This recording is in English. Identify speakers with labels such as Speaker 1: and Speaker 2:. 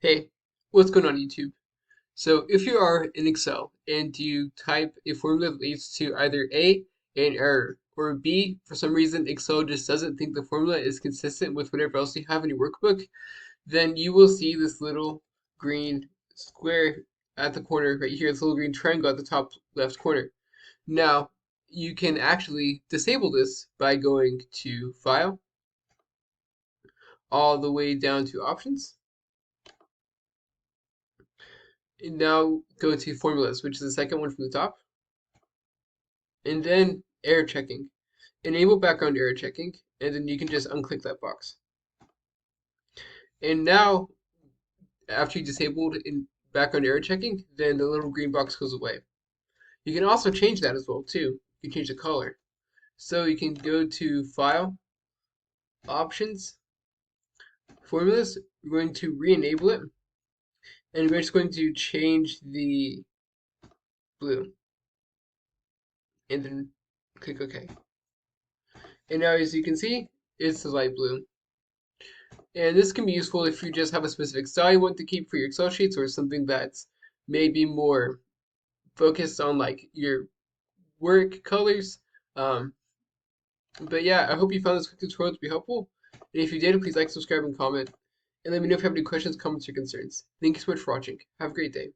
Speaker 1: Hey, what's going on YouTube? So if you are in Excel and you type a formula that leads to either A, an error, or B, for some reason Excel just doesn't think the formula is consistent with whatever else you have in your workbook, then you will see this little green square at the corner right here, this little green triangle at the top left corner. Now, you can actually disable this by going to File, all the way down to Options. And now go to Formulas, which is the second one from the top. And then error checking. Enable background error checking, and then you can just unclick that box. And now, after you disabled in background error checking, then the little green box goes away. You can also change that as well too. You can change the color. So you can go to File, Options, Formulas. We're going to re-enable it, and we're just going to change the blue, and then click OK. And now, as you can see, it's the light blue. And this can be useful if you just have a specific style you want to keep for your Excel sheets or something that's maybe more focused on like your work colors. Um, but yeah, I hope you found this quick tutorial to be helpful. And if you did, please like, subscribe, and comment. And let me know if you have any questions, comments, or concerns. Thank you so much for watching. Have a great day.